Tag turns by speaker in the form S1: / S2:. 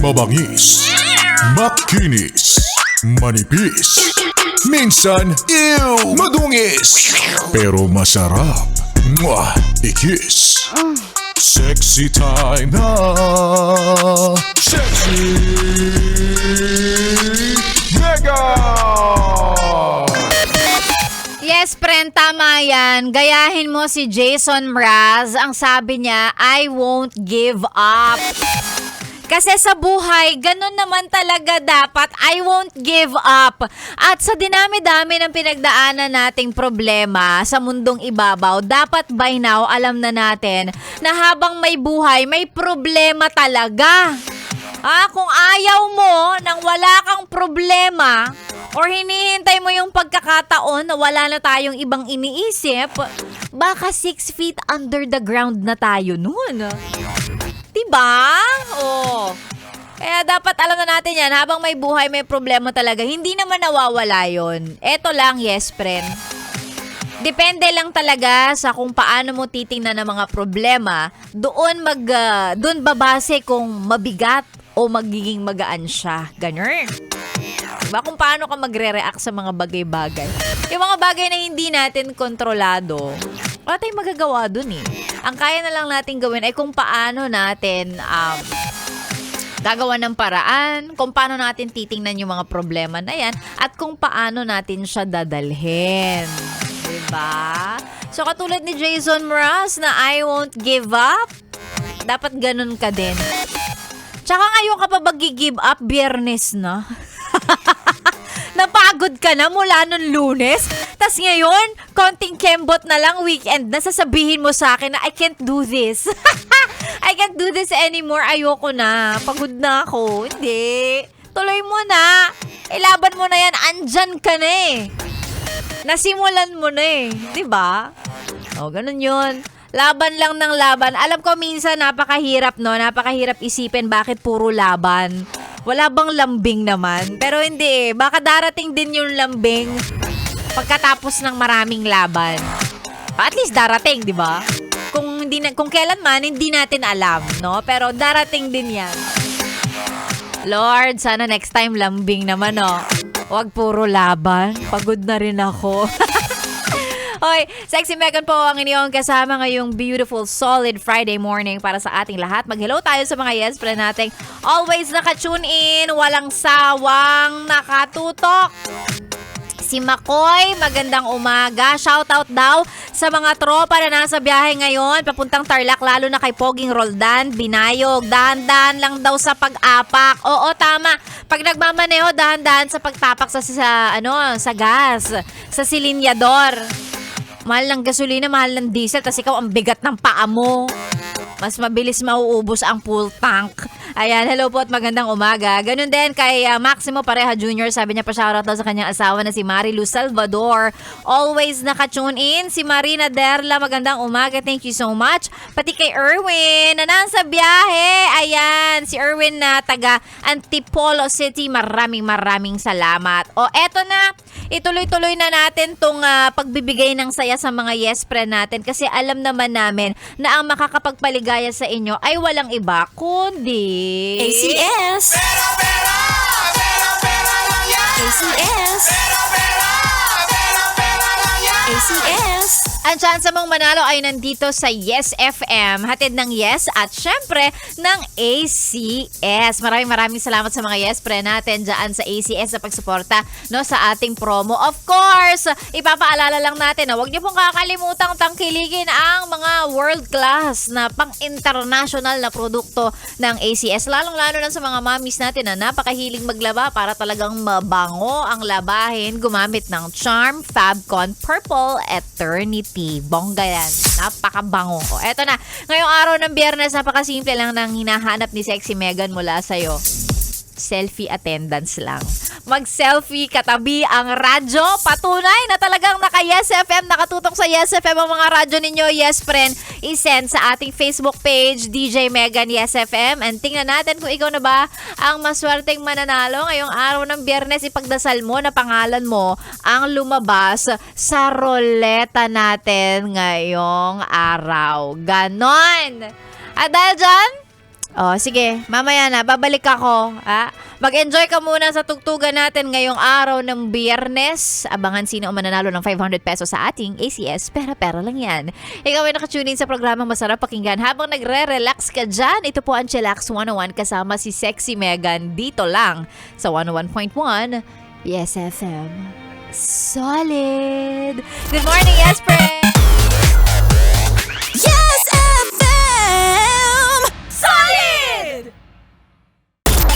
S1: Mabangis, makinis, manipis, minsan, madungis, pero masarap. Mwah! Ikis. Sexy time na. Sexy Mega!
S2: Yes, friend, tama yan. Gayahin mo si Jason Mraz. Ang sabi niya, I won't give up. Kasi sa buhay, ganun naman talaga dapat. I won't give up. At sa dinami-dami ng pinagdaanan nating problema sa mundong ibabaw, dapat by now, alam na natin na habang may buhay, may problema talaga. Kung ayaw mo nang wala kang problema or hinihintay mo yung pagkakataon na wala na tayong ibang iniisip, baka 6 feet under the ground na tayo nun. Diba? Oh. Kaya dapat alam na natin yan, habang may buhay, may problema talaga. Hindi naman nawawala yon. Eto lang, yes, friend. Depende lang talaga sa kung paano mo titingnan ng mga problema. Doon babase kung mabigat o magiging magaan siya. Ganun. Diba? Kung paano ka magre-react sa mga bagay-bagay. Yung mga bagay na hindi natin kontrolado, wala tayong magagawa dun eh. Ang kaya na lang natin gawin ay kung paano natin gagawa ng paraan, kung paano natin titingnan yung mga problema na yan, at kung paano natin siya dadalhin. Diba? So katulad ni Jason Mraz na I won't give up, dapat ganun ka din. Tsaka ngayon ka pa mag-give up, Biyernes na. Napagod ka na mula nung Lunes. Tas ngayon, konting kembot na lang, weekend na, sasabihin mo sa akin na I can't do this. I can't do this anymore. Ayoko na. Pagod na ako. Hindi. Tuloy mo na. Ilaban mo na yan. Andyan ka na eh. Nasimulan mo na eh. Diba? O, ganun yun. Laban lang ng laban. Alam ko minsan napakahirap, no? Napakahirap isipin bakit puro laban. Wala bang lambing naman? Pero hindi eh. Baka darating din yung lambing pagkatapos ng maraming laban. At least darating, di ba? Kung kailan man, hindi natin alam, no? Pero darating din yan. Lord, sana next time lambing naman, no? Huwag puro laban. Pagod na rin ako. Hoy, Sexy Megan po ang inyong kasama ngayong beautiful, solid Friday morning para sa ating lahat. Mag-hello tayo sa mga yes friend nating always naka-tune in, walang sawang nakatutok. Si Makoy, magandang umaga. Shoutout daw sa mga tropa na nasa biyahe ngayon, papuntang Tarlac, lalo na kay Poging Roldan, Binayog. Dahan-dahan lang daw sa pag-apak. Oo, tama. Pag nagmamaneho, dahan-dahan sa pagtapak sa gas, sa silinyador. Mahal ng gasolina, mahal ng diesel, tas ikaw ang bigat ng paa mo. Mas mabilis mauubos ang full tank. Ayan, hello po at magandang umaga. Ganun din kay Maximo Pareha Jr. Sabi niya pa shoutout daw sa kanyang asawa na si Marilu Salvador. Always naka-tune in. Si Marina Derla, magandang umaga. Thank you so much. Pati kay Erwin na nasa biyahe. Ayan, si Erwin na taga Antipolo City. Maraming salamat. O, eto na. Ituloy-tuloy na natin tong pagbibigay ng saya sa mga yes friend natin kasi alam naman namin na ang makakapagpaligaya sa inyo ay walang iba kundi
S3: ACS!
S4: Pera lang yan!
S3: ACS!
S4: Pera lang yan!
S3: ACS!
S2: Ang chance mong manalo ay nandito sa Yes FM, hatid ng Yes at syempre ng ACS. Maraming salamat sa mga Yes friend natin dyan sa ACS sa pagsuporta sa ating promo. Of course, ipapaalala lang natin na huwag niyo pong kakalimutang tangkiligin ang mga world class na pang-international na produkto ng ACS. Lalong-lalo na sa mga mommies natin na napakahiling maglaba para talagang mabango ang labahin gumamit ng Charm Fabcon Purple Eternity. Bongga yan. Napakabango. O, eto na. Ngayong araw ng Biyernes, napakasimple lang ng hinahanap ni Sexy Megan mula sa'yo. Selfie attendance lang. Mag-selfie katabi ang radyo. Patunay na talagang naka-Yes FM, nakatutok sa Yes FM ang mga radyo ninyo. Yes friend, isend sa ating Facebook page, DJ Megan Yes FM. And tingnan natin kung ikaw na ba ang maswerteng mananalo. Ngayong araw ng Biyernes, ipagdasal mo na pangalan mo ang lumabas sa roleta natin ngayong araw. Ganon! At dahil dyan, Oh, sige. Mamaya na. Babalik ako. Ha? Mag-enjoy ka muna sa tugtugan natin ngayong araw ng Biyernes. Abangan sino ang mananalo ng 500 pesos sa ating ACS. Pera-pera lang yan. Ikaw ay nakatune in sa programang Masarap Pakinggan habang nagre-relax ka dyan. Ito po ang Chillax 101 kasama si Sexy Megan dito lang sa 101.1 Yes FM. Solid! Good morning, Esper!